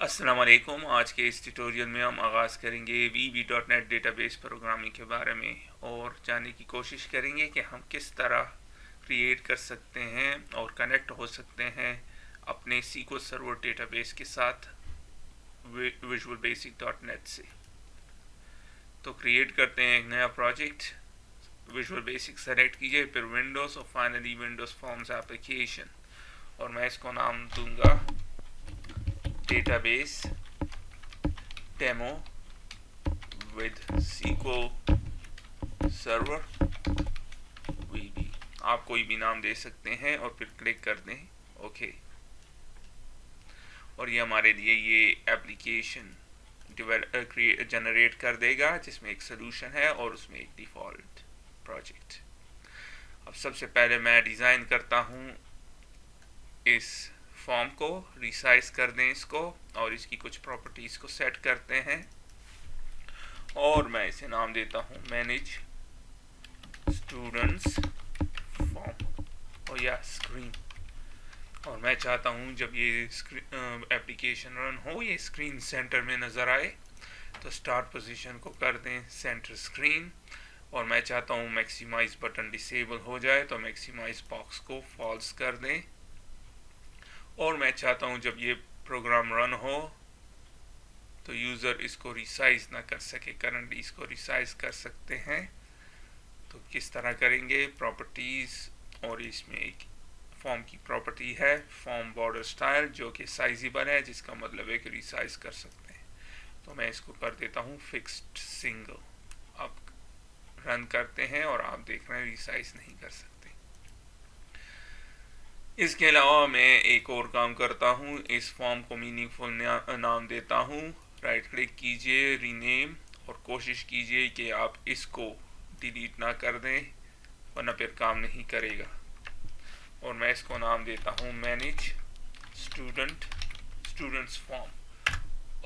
अस्सलाम वालेकुम। आज के इस ट्यूटोरियल में हम आगाज़ करेंगे VB.NET डेटाबेस प्रोग्रामिंग के बारे में और जानने की कोशिश करेंगे कि हम किस तरह क्रिएट कर सकते हैं और कनेक्ट हो सकते हैं अपने SQL सर्वर डेटाबेस के साथ विजुअल बेसिक .NET से। तो क्रिएट करते हैं एक नया प्रोजेक्ट। विजुअल बेसिक सेलेक्ट कीजिए, फिर विंडोज़ और फाइनली विंडोज़ फॉर्म्स एप्लीकेशन, और मैं इसको नाम दूंगा database demo with SQL server VB। आप कोई भी नाम दे सकते हैं और फिर क्लिक कर दें ओके। और ये हमारे लिए ये एप्लीकेशन जनरेट कर देगा जिसमें एक सोल्यूशन है और उसमें एक डिफ़ॉल्ट प्रोजेक्ट। अब सबसे पहले मैं डिज़ाइन करता हूँ इस फॉर्म को, रिसाइज कर दें इसको और इसकी कुछ प्रॉपर्टीज़ को सेट करते हैं और मैं इसे नाम देता हूँ मैनेज स्टूडेंट्स फॉर्म और या स्क्रीन। और मैं चाहता हूँ जब ये एप्लीकेशन रन हो ये स्क्रीन सेंटर में नज़र आए, तो स्टार्ट पोजीशन को कर दें सेंटर स्क्रीन। और मैं चाहता हूँ मैक्सिमाइज बटन डिसेबल हो जाए तो मैक्सिमाइज बॉक्स को फॉल्स कर दें। और मैं चाहता हूँ जब ये प्रोग्राम रन हो तो यूज़र इसको रिसाइज ना कर सके। करंटली इसको रिसाइज कर सकते हैं, तो किस तरह करेंगे, प्रॉपर्टीज़, और इसमें एक फॉर्म की प्रॉपर्टी है फॉर्म बॉर्डर स्टाइल जो कि साइजेबल है, जिसका मतलब है कि रिसाइज कर सकते हैं। तो मैं इसको कर देता हूँ फिक्स्ड सिंगल। अब रन करते हैं और आप देख रहे हैं रिसाइज नहीं कर सकते। इसके अलावा मैं एक और काम करता हूँ, इस फॉर्म को मीनिंगफुल नाम देता हूँ। राइट क्लिक कीजिए, रीनेम, और कोशिश कीजिए कि आप इसको डिलीट ना कर दें वरना फिर काम नहीं करेगा। और मैं इसको नाम देता हूँ मैनेज स्टूडेंट्स फॉर्म।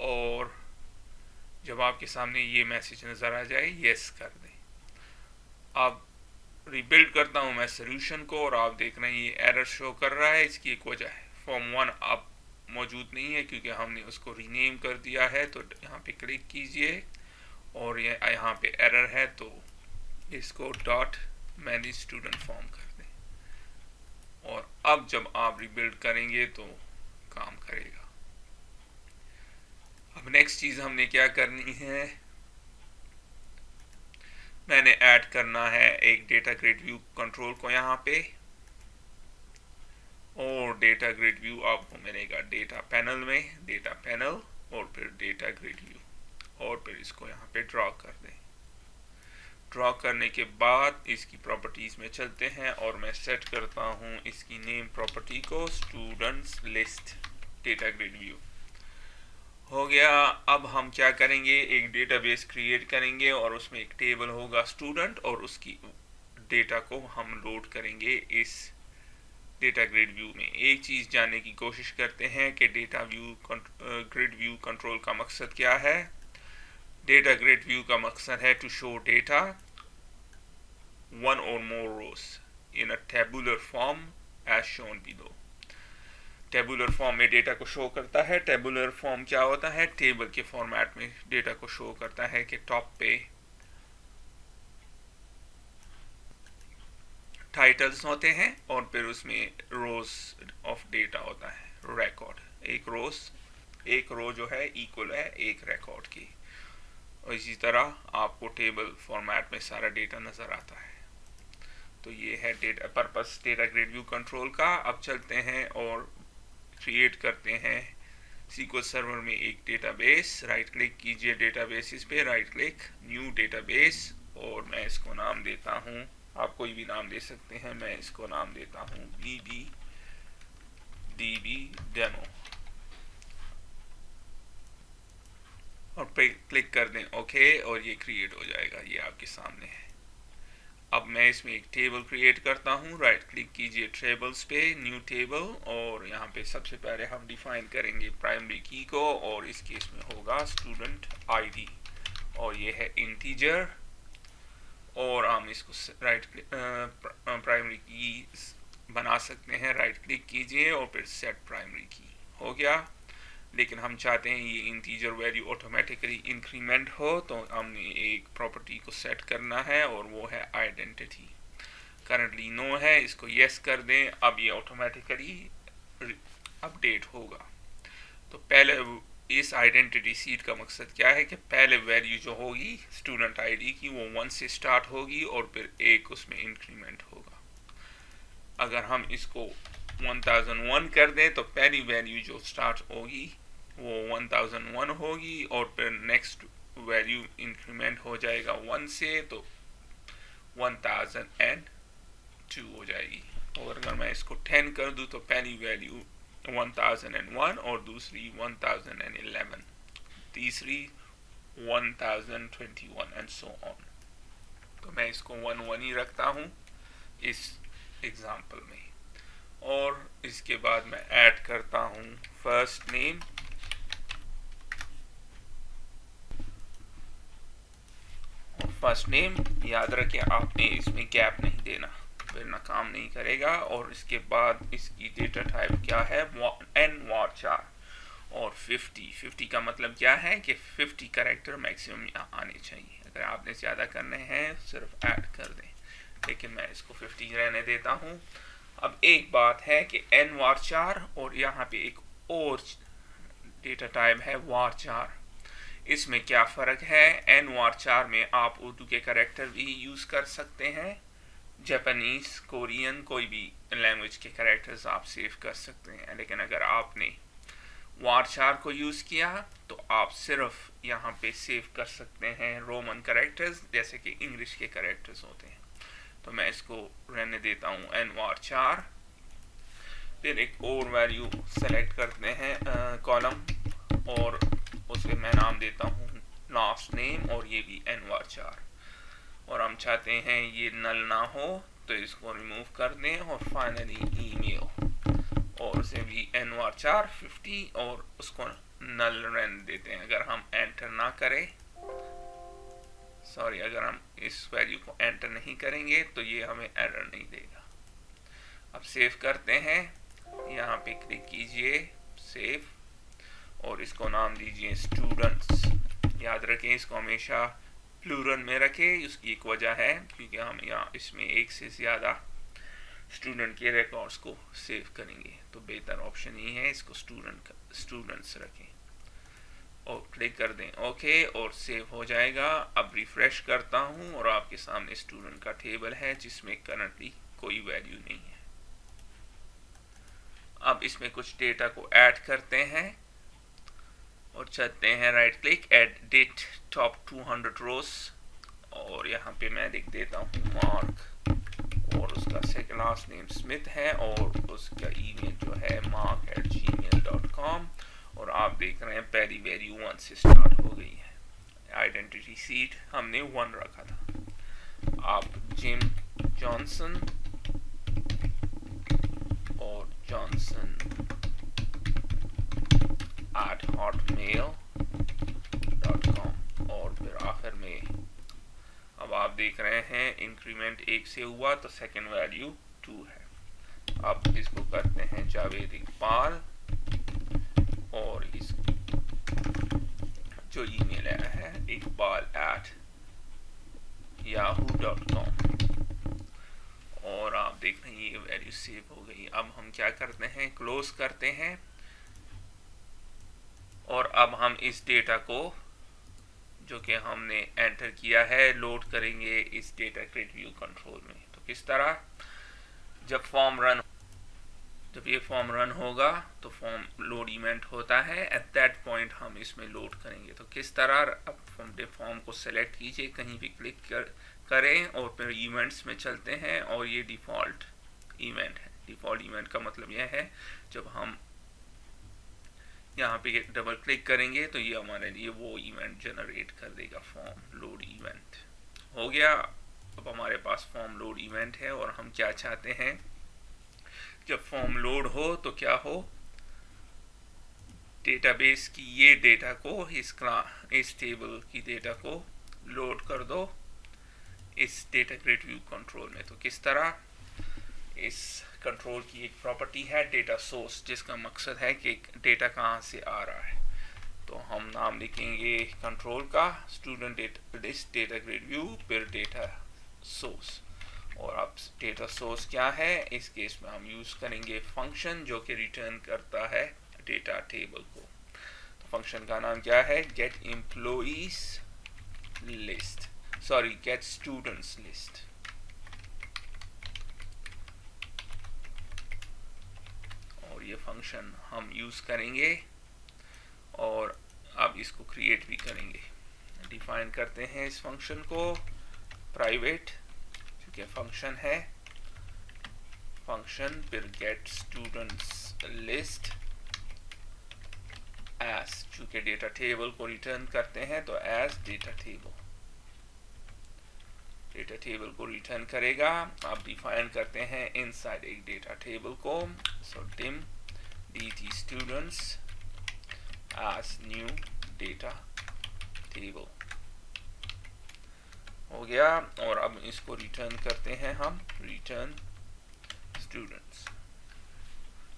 और जब आपके सामने ये मैसेज नज़र आ जाए यस कर दें। अब रिबिल्ड करता हूँ मैं सोल्यूशन को और आप देख रहे हैं ये एरर शो कर रहा है। इसकी एक वजह है फॉर्म 1 अब मौजूद नहीं है क्योंकि हमने उसको रीनेम कर दिया है। तो यहाँ पे क्लिक कीजिए और ये यहाँ पे एरर है, तो इसको डॉट मैनेज स्टूडेंट फॉर्म कर दें। और अब जब आप रिबिल्ड करेंगे तो काम करेगा। अब नेक्स्ट चीज़ हमने क्या करनी है, मैंने ऐड करना है एक डेटा ग्रिड व्यू कंट्रोल को यहाँ पे। और डेटा ग्रिड व्यू आपको मिलेगा डेटा पैनल में, डेटा पैनल और फिर डेटा ग्रिड व्यू, और फिर इसको यहाँ पे ड्रॉ कर दें। ड्रॉ करने के बाद इसकी प्रॉपर्टीज़ में चलते हैं और मैं सेट करता हूँ इसकी नेम प्रॉपर्टी को students list data grid view. हो गया। अब हम क्या करेंगे, एक डेटाबेस क्रिएट करेंगे और उसमें एक टेबल होगा स्टूडेंट और उसकी डेटा को हम लोड करेंगे इस डेटा ग्रिड व्यू में। एक चीज़ जानने की कोशिश करते हैं कि data view grid view control का मकसद क्या है। डेटा ग्रिड व्यू का मकसद है टू शो डेटा वन और more rows in a tabular form as shown below. Tabular form में डेटा को शो करता है। टेबुलर फॉर्म क्या होता है, टेबल के फॉर्मेट में डेटा को शो करता है कि टॉप पे टाइटल्स होते हैं और फिर उसमें रोज ऑफ डेटा होता है, रिकॉर्ड। एक रो जो है इक्वल है एक रिकॉर्ड की। और इसी तरह आपको टेबल फॉर्मेट में सारा डेटा नज़र आता है। तो ये है data purpose data grid view control का। अब चलते हैं और क्रिएट करते हैं SQL सर्वर में एक डेटाबेस। राइट क्लिक कीजिए डेटाबेसेस पे, राइट क्लिक न्यू डेटाबेस, और मैं इसको नाम देता हूँ, आप कोई भी नाम दे सकते हैं, मैं इसको नाम देता हूँ VBDB डेमो, और पे क्लिक कर दें ओके और ये क्रिएट हो जाएगा। ये आपके सामने है। अब मैं इसमें एक टेबल क्रिएट करता हूँ। राइट क्लिक कीजिए टेबल्स पे, न्यू टेबल, और यहाँ पे सबसे पहले हम डिफाइन करेंगे प्राइमरी की को, और इस केस में होगा स्टूडेंट आईडी, और ये है इंटीजर। और हम इसको राइट प्राइमरी की बना सकते हैं। राइट क्लिक कीजिए और फिर सेट प्राइमरी की। हो गया। लेकिन हम चाहते हैं ये इंटीजर वैल्यू ऑटोमेटिकली इंक्रीमेंट हो, तो हमने एक प्रॉपर्टी को सेट करना है और वो है आइडेंटिटी। करंटली नो है, इसको यस कर दें, अब ये ऑटोमेटिकली अपडेट होगा। तो पहले इस आइडेंटिटी सीट का मकसद क्या है कि पहले वैल्यू जो होगी स्टूडेंट आईडी की वो 1 से स्टार्ट होगी और फिर एक उसमें इंक्रीमेंट होगा। अगर हम इसको 1001 कर दें तो पहली वैल्यू जो स्टार्ट होगी वो 1001 होगी और फिर नेक्स्ट वैल्यू इंक्रीमेंट हो जाएगा 1 से, तो 1002 हो जाएगी। और अगर मैं इसको 10 कर दूं तो पहली वैल्यू 1001 और दूसरी 1011, तीसरी 1021 एंड सो ऑन। तो मैं इसको 11 ही रखता हूँ इस एग्जाम्पल में। और इसके बाद मैं ऐड करता हूँ फर्स्ट नेम, फर्स्ट नेम याद रखें आपने इसमें गैप नहीं देना, फिर ना काम नहीं करेगा। और इसके बाद इसकी डेटा टाइप क्या है, n varchar और 50 का मतलब क्या है कि 50 कैरेक्टर मैक्सिमम यहाँ आने चाहिए। अगर आपने ज़्यादा करने हैं सिर्फ ऐड कर दें, लेकिन मैं इसको 50 रहने देता हूँ। अब एक बात है कि n varchar और यहाँ पे एक और डेटा टाइप है varchar, इसमें क्या फ़र्क है। n varchar में आप उर्दू के कैरेक्टर भी यूज़ कर सकते हैं, जापानीज, कोरियन, कोई भी लैंग्वेज के कैरेक्टर्स आप सेव कर सकते हैं। लेकिन अगर आपने varchar को यूज़ किया तो आप सिर्फ यहाँ पे सेव कर सकते हैं रोमन कैरेक्टर्स, जैसे कि इंग्लिश के कैरेक्टर्स होते हैं। तो मैं इसको रहने देता हूँ n varchar। फिर एक और वैल्यू सेलेक्ट करते हैं कॉलम और उसे मैं नाम देता हूँ लास्ट नेम और ये भी n varchar। और हम चाहते हैं ये नल ना हो तो इसको रिमूव कर दें। और फाइनली ईमेल और उसे भी n varchar 50 और उसको नल रहने देते हैं। अगर हम एंटर ना करें, सॉरी, अगर हम इस वैल्यू को एंटर नहीं करेंगे तो ये हमें एरर नहीं देगा। अब सेव करते हैं, यहाँ पे क्लिक कीजिए सेव और इसको नाम दीजिए स्टूडेंट्स। याद रखें इसको हमेशा प्लूरल में रखें, उसकी एक वजह है क्योंकि हम यहाँ इसमें एक से ज़्यादा स्टूडेंट के रिकॉर्ड्स को सेव करेंगे, तो बेहतर ऑप्शन ही है इसको स्टूडेंट्स रखें और क्लिक कर दें ओके और सेव हो जाएगा। अब रिफ्रेश करता हूँ और आपके सामने स्टूडेंट का टेबल है जिसमें करंटली कोई वैल्यू नहीं है। अब इसमें कुछ डेटा को ऐड करते हैं और चलते हैं राइट क्लिक एडिट टॉप 200 रोज और यहाँ पे मैं लिख देता हूँ मार्क और उसका सेकंड लास्ट नेम स्मिथ है और उसका ईमेल जो है mark@gmail.com। और आप देख रहे हैं पहली वैल्यू 1 से स्टार्ट हो गई है। आइडेंटिटी सीट हमने 1 रखा था। आप जिम जॉनसन और जॉनसन @hotmail.com और फिर आखिर में अब आप देख रहे हैं इंक्रीमेंट 1 से हुआ तो सेकंड वैल्यू 2 है। अब इसको करते हैं जावेद इकबाल और इस जो ईमेल आया है iqbal@yahoo.com और आप देख रहे हैं ये वैल्यू सेव हो गई। अब हम क्या करते हैं, क्लोज करते हैं और अब हम इस डेटा को जो कि हमने एंटर किया है लोड करेंगे इस डेटा ग्रिड व्यू कंट्रोल में। तो किस तरह, जब ये फॉर्म रन होगा तो फॉर्म लोड इवेंट होता है, एट दैट पॉइंट हम इसमें लोड करेंगे। तो किस तरह, अब फॉर्म को सेलेक्ट कीजिए, कहीं भी क्लिक करें और फिर इवेंट्स में चलते हैं और ये डिफ़ॉल्ट इवेंट है। डिफ़ॉल्ट इवेंट का मतलब यह है जब हम यहाँ पे डबल क्लिक करेंगे तो ये हमारे लिए वो इवेंट जनरेट कर देगा, फॉर्म लोड इवेंट हो गया। अब हमारे पास फॉर्म लोड इवेंट है और हम क्या चाहते हैं, जब फॉर्म लोड हो तो क्या हो, डेटाबेस की ये डेटा को इस टेबल की डेटा को लोड कर दो इस डेटा ग्रिड व्यू कंट्रोल में। तो किस तरह, इस कंट्रोल की एक प्रॉपर्टी है डेटा सोर्स, जिसका मकसद है कि डेटा कहाँ से आ रहा है। तो हम नाम लिखेंगे कंट्रोल का student list data grade view फिर डेटा सोर्स। और अब डेटा सोर्स क्या है, इस केस में हम यूज करेंगे फंक्शन जो कि रिटर्न करता है डेटा टेबल को। तो फंक्शन का नाम क्या है, get employees list, sorry get students list. और ये फंक्शन हम यूज करेंगे और अब इसको क्रिएट भी करेंगे। डिफाइन करते हैं इस फंक्शन को प्राइवेट, क्योंकि फंक्शन है, फंक्शन फिर गेट स्टूडेंट्स लिस्ट एज, चूंकि डेटा टेबल को रिटर्न करते हैं तो as data table, data table को रिटर्न करेगा। अब डिफाइन करते हैं इनसाइड एक डेटा टेबल को, सो dim dt students as new data table हो गया। और अब इसको रिटर्न करते हैं हम, रिटर्न स्टूडेंट्स।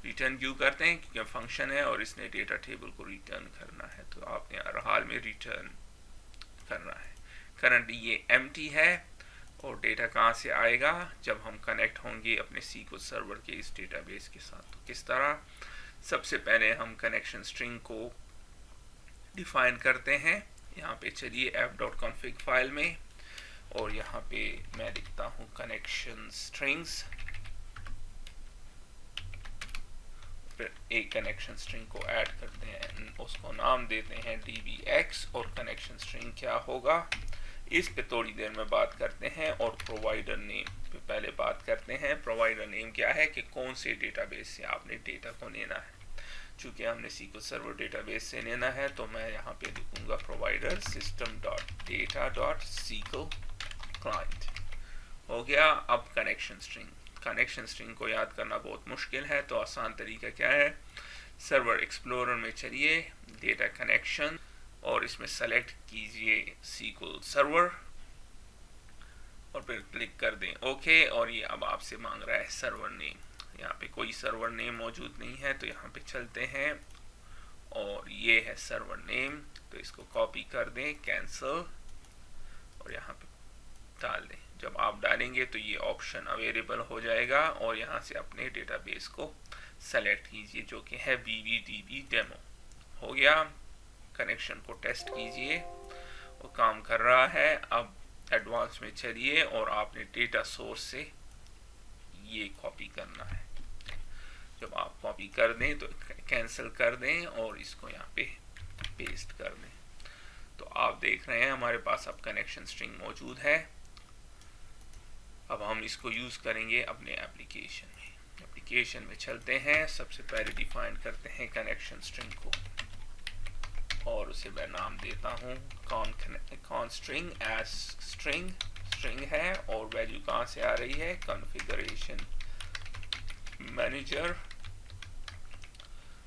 रिटर्न क्यों करते हैं, क्योंकि फंक्शन है और इसने डेटा टेबल को रिटर्न करना है, तो आपने हर हाल में रिटर्न करना है। करंटली ये एम्प्टी है और डेटा कहाँ से आएगा, जब हम कनेक्ट होंगे अपने SQL सर्वर के इस डेटाबेस के साथ। तो किस तरह, सबसे पहले हम कनेक्शन स्ट्रिंग को डिफाइन करते हैं। यहाँ पे चलिए app.config फाइल में, और यहाँ पे मैं लिखता हूँ कनेक्शन स्ट्रिंग्स, फिर एक कनेक्शन स्ट्रिंग को ऐड करते हैं, उसको नाम देते हैं dbx, और कनेक्शन स्ट्रिंग क्या होगा इस पे थोड़ी देर में बात करते हैं। और प्रोवाइडर नेम पे पहले बात करते हैं। प्रोवाइडर नेम क्या है कि कौन से डेटाबेस से आपने डेटा को लेना है। चूंकि हमने SQL सर्वर डेटाबेस से लेना है तो मैं यहाँ पे लिखूंगा प्रोवाइडर system.data.sql क्लाइंट। हो गया। अब कनेक्शन स्ट्रिंग, कनेक्शन स्ट्रिंग को याद करना बहुत मुश्किल है, तो आसान तरीका क्या है, सर्वर एक्सप्लोरर में चलिए, डेटा कनेक्शन, और इसमें सेलेक्ट कीजिए SQL सर्वर और फिर क्लिक कर दें ओके। और ये अब आपसे मांग रहा है सर्वर नेम, यहाँ पे कोई सर्वर नेम मौजूद नहीं है, तो यहाँ पे चलते हैं और ये है सर्वर नेम, तो इसको कॉपी कर दें, कैंसिल, और यहाँ पे डाल दें। जब आप डालेंगे तो ये ऑप्शन अवेलेबल हो जाएगा, और यहाँ से अपने डेटाबेस को सेलेक्ट कीजिए जो कि है VVDB डेमो। हो गया। कनेक्शन को टेस्ट कीजिए, वो काम कर रहा है। अब एडवांस में चलिए और आपने डेटा सोर्स से ये कॉपी करना है। जब आप कॉपी कर दें तो कैंसिल कर दें और इसको यहाँ पे पेस्ट कर दें। तो आप देख रहे हैं हमारे पास अब कनेक्शन स्ट्रिंग मौजूद है। अब हम इसको यूज करेंगे अपने एप्लीकेशन में। एप्लीकेशन में चलते हैं, सबसे पहले डिफाइन करते हैं कनेक्शन स्ट्रिंग को, और उसे मैं नाम देता हूँ con string as string, string है और वैल्यू कहाँ से आ रही है, कॉन्फ़िगरेशन मैनेजर।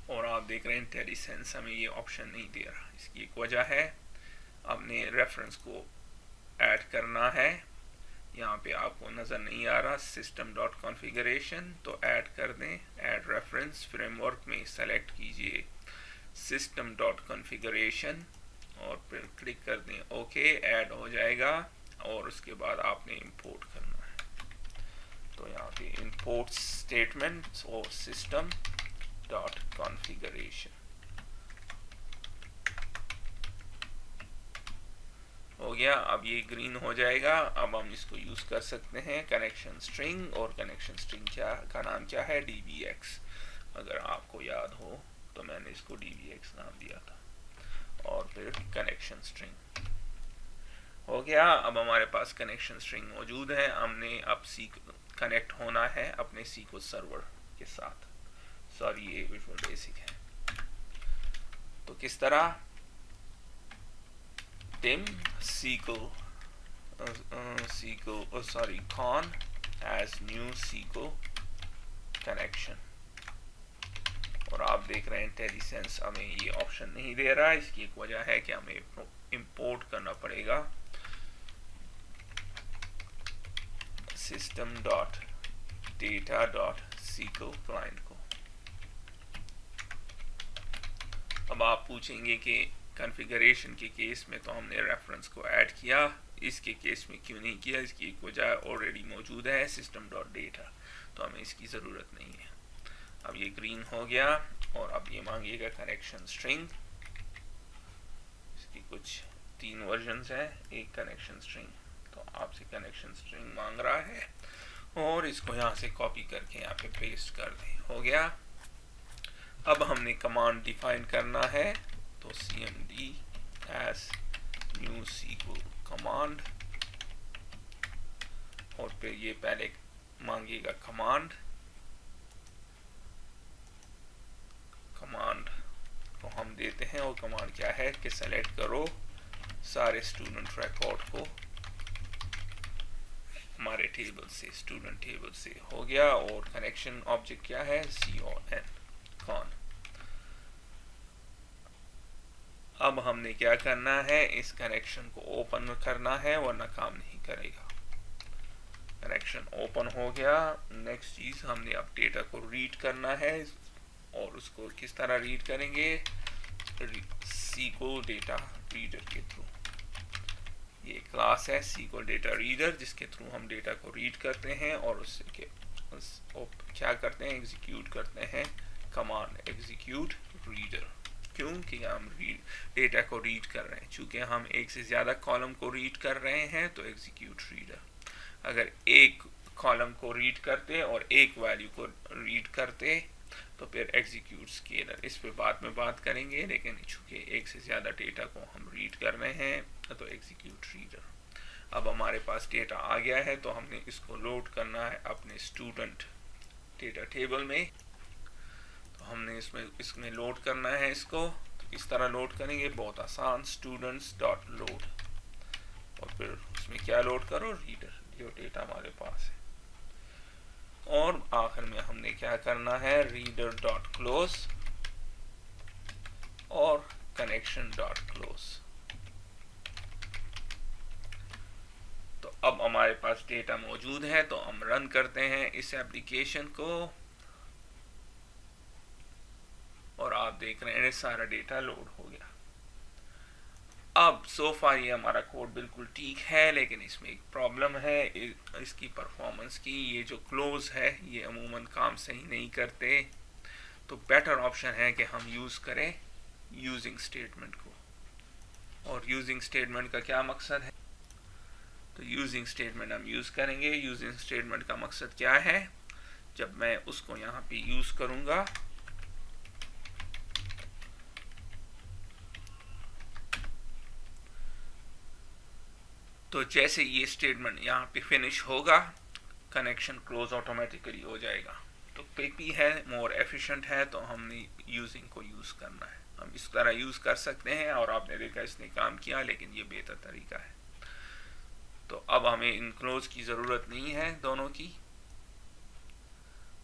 और आप देख रहे हैं IntelliSense हमें ये ऑप्शन नहीं दे रहा, इसकी एक वजह है, आपने रेफरेंस को ऐड करना है। यहाँ पे आपको नज़र नहीं आ रहा system.configuration, तो ऐड कर दें, ऐड रेफरेंस, फ्रेमवर्क में सेलेक्ट कीजिए system.configuration और फिर क्लिक कर दें ओके, ऐड हो जाएगा। और उसके बाद आपने इंपोर्ट करना है, तो यहाँ पे इंपोर्ट स्टेटमेंट और system.configuration हो गया। अब ये ग्रीन हो जाएगा। अब हम इसको यूज कर सकते हैं कनेक्शन स्ट्रिंग, और कनेक्शन स्ट्रिंग क्या का नाम क्या है, dbx। अगर आपको याद हो तो मैंने इसको dbx नाम दिया था, और फिर कनेक्शन स्ट्रिंग हो गया। अब हमारे पास कनेक्शन स्ट्रिंग मौजूद है, हमने अब कनेक्ट होना है अपने SQL सर्वर के साथ। सॉरी ये विजुअल बेसिक है, तो किस तरह, dim SQL con as new SQL connection। और आप देख रहे हैं IntelliSense हमें ये ऑप्शन नहीं दे रहा है, इसकी एक वजह है कि हमें इंपोर्ट करना पड़ेगा system.data.sql SQL क्लाइंट को। अब आप पूछेंगे कि कॉन्फ़िगरेशन के केस में तो हमने रेफरेंस को ऐड किया, इसके केस में क्यों नहीं किया? इसकी एक वजह ऑलरेडी मौजूद है, system.data, तो हमें इसकी ज़रूरत नहीं है। अब ये ग्रीन हो गया और अब ये मांगेगा कनेक्शन स्ट्रिंग। इसकी कुछ 3 वर्जन्स हैं, एक कनेक्शन स्ट्रिंग, तो आपसे कनेक्शन स्ट्रिंग मांग रहा है और इसको यहाँ से कॉपी करके यहाँ पे पेस्ट कर दें। हो गया। अब हमने कमांड डिफाइन करना है, तो cmd as new SQL command, और फिर ये पहले मांगेगा कमांड को हम देते हैं, और कमांड क्या है कि सेलेक्ट करो सारे स्टूडेंट रिकॉर्ड को हमारे टेबल से, स्टूडेंट टेबल से। हो गया। और कनेक्शन ऑब्जेक्ट क्या है? con। अब हमने क्या करना है, इस कनेक्शन को ओपन करना है वरना काम नहीं करेगा। कनेक्शन ओपन हो गया। नेक्स्ट चीज, हमने अब डेटा को रीड करना है, और उसको किस तरह रीड करेंगे? SQL डेटा रीडर के थ्रू। ये क्लास है SQL डेटा रीडर, जिसके थ्रू हम डेटा को रीड करते हैं और उससे क्या करते हैं? एग्जीक्यूट करते हैं कमांड एग्जीक्यूट रीडर। क्योंकि हम डेटा को रीड कर रहे हैं, चूंकि हम एक से ज़्यादा कॉलम को रीड कर रहे हैं तो एग्जीक्यूट रीडर। अगर एक कॉलम को रीड करते और एक वैल्यू को रीड करते तो फिर एग्जीक्यूट स्केलर। इस पे बाद में बात करेंगे, लेकिन चूंकि एक से ज़्यादा डेटा को हम रीड कर रहे हैं तो एग्जीक्यूट रीडर। अब हमारे पास डेटा आ गया है, तो हमने इसको लोड करना है अपने स्टूडेंट डेटा टेबल में। तो हमने इसमें लोड करना है इसको। तो किस तरह लोड करेंगे? बहुत आसान, स्टूडेंट्स डॉट लोड, और फिर उसमें क्या लोड करो? रीडर, जो डेटा हमारे पास है। और आखिर में हमने क्या करना है? रीडर डॉट क्लोज और कनेक्शन डॉट क्लोज। तो अब हमारे पास डेटा मौजूद है, तो हम रन करते हैं इस एप्लीकेशन को, और आप देख रहे हैं सारा डेटा लोड हो गया। अब सो फार ये हमारा कोड बिल्कुल ठीक है, लेकिन इसमें एक प्रॉब्लम है इसकी परफॉर्मेंस की। ये जो क्लोज है ये अमूमन काम सही नहीं करते, तो बेटर ऑप्शन है कि हम यूज़ करें यूजिंग स्टेटमेंट को। और यूजिंग स्टेटमेंट का क्या मकसद है? तो यूजिंग स्टेटमेंट हम यूज़ करेंगे। यूजिंग स्टेटमेंट का मकसद क्या है? जब मैं उसको यहाँ पे यूज़ करूँगा तो जैसे ये स्टेटमेंट यहाँ पे फिनिश होगा, कनेक्शन क्लोज ऑटोमेटिकली हो जाएगा। तो क्विक है, मोर एफिशिएंट है, तो हमने यूजिंग को यूज़ करना है। हम इस तरह यूज़ कर सकते हैं, और आपने देखा इसने काम किया, लेकिन ये बेहतर तरीका है। तो अब हमें इनक्लोज की ज़रूरत नहीं है दोनों की,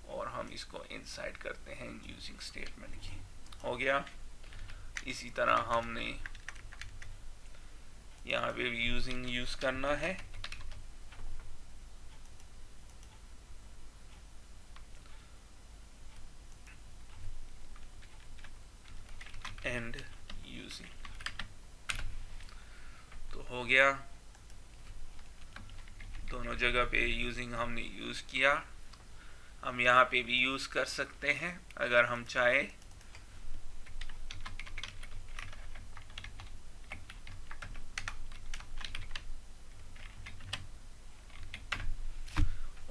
और हम इसको इनसाइड करते हैं यूजिंग स्टेटमेंट की। हो गया। इसी तरह हमने यहाँ पे यूजिंग यूज़ करना है, एंड यूजिंग, तो हो गया। दोनों जगह पे यूजिंग हमने यूज़ किया। हम यहाँ पे भी यूज़ कर सकते हैं अगर हम चाहे।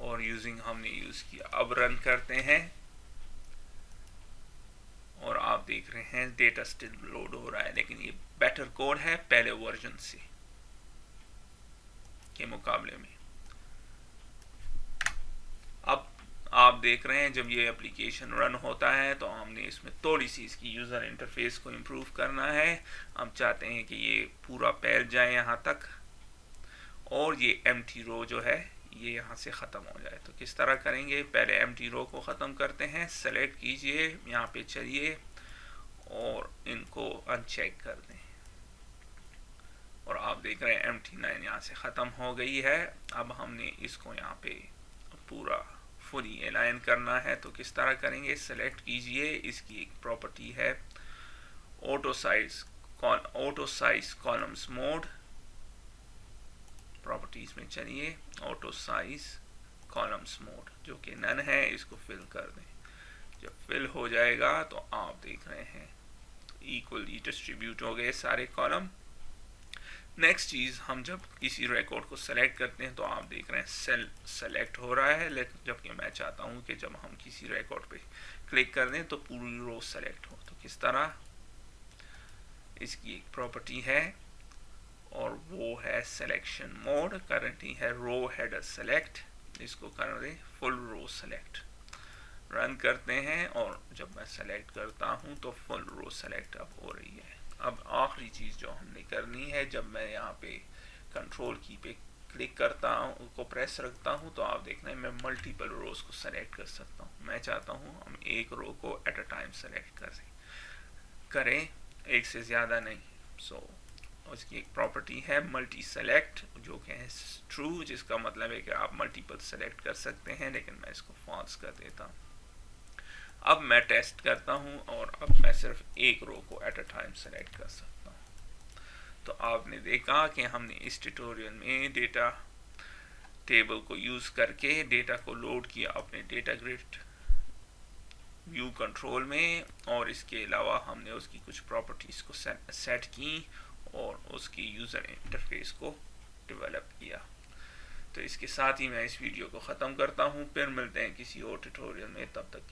और यूजिंग हमने यूज़ किया। अब रन करते हैं, और आप देख रहे हैं डेटा स्टिल लोड हो रहा है, लेकिन ये बेटर कोड है पहले वर्जन से के मुकाबले में। अब आप देख रहे हैं जब ये एप्लीकेशन रन होता है तो हमने इसमें थोड़ी सी इसकी यूज़र इंटरफेस को इम्प्रूव करना है। हम चाहते हैं कि ये पूरा फैल जाए यहाँ तक, और ये एम्प्टी रो जो है ये यहाँ से ख़त्म हो जाए। तो किस तरह करेंगे? पहले एम्प्टी रो को ख़त्म करते हैं, सेलेक्ट कीजिए, यहाँ पे चलिए और इनको अनचेक कर दें, और आप देख रहे हैं MT9 यहाँ से ख़त्म हो गई है। अब हमने इसको यहाँ पे पूरा फुली अलाइन करना है तो किस तरह करेंगे, सेलेक्ट कीजिए, इसकी एक प्रॉपर्टी है auto size columns mode, properties में चलिए, ऑटो साइज कॉलम्स मोड जो कि नन है, इसको फिल कर दें। जब फिल हो जाएगा तो आप देख रहे हैं इक्वली डिस्ट्रीब्यूट हो गए सारे कॉलम। नेक्स्ट चीज, हम जब किसी रिकॉर्ड को सेलेक्ट करते हैं तो आप देख रहे हैं सेल सेलेक्ट हो रहा है, लेकिन जबकि मैं चाहता हूं कि जब हम किसी रिकॉर्ड पे क्लिक कर दें तो पूरी रो सेलेक्ट हो। तो किस तरह, इसकी एक प्रॉपर्टी है और वो है सिलेक्शन मोड, करंटली है रो हेडर सेलेक्ट, इसको कर दें फुल रो सेलेक्ट। रन करते हैं और जब मैं सेलेक्ट करता हूं तो फुल रो सेलेक्ट अब हो रही है। अब आखिरी चीज जो हमने करनी है, जब मैं यहाँ पे कंट्रोल की पे क्लिक करता हूँ को प्रेस रखता हूँ तो आप देखना है मैं मल्टीपल रोज को सेलेक्ट कर सकता हूँ। मैं चाहता हूँ हम एक रो को एट अ टाइम सेलेक्ट करें, एक से ज्यादा नहीं। उसकी एक प्रॉपर्टी है मल्टी सेलेक्ट जो कि है ट्रू, जिसका मतलब है कि आप मल्टीपल सेलेक्ट कर सकते हैं, लेकिन मैं इसको फॉल्स कर देता हूँ। अब मैं टेस्ट करता हूं और अब मैं सिर्फ एक रो को एट अ टाइम सेलेक्ट कर सकता हूं। तो आपने देखा कि हमने इस ट्यूटोरियल में डेटा टेबल को यूज करके डेटा को लोड किया अपने डेटा ग्रिड व्यू कंट्रोल में, और इसके अलावा हमने उसकी कुछ प्रॉपर्टीज को सेट की और उसकी यूजर इंटरफेस को डेवलप किया। तो इसके साथ ही मैं इस वीडियो को ख़त्म करता हूं, फिर मिलते हैं किसी और ट्यूटोरियल में, तब तक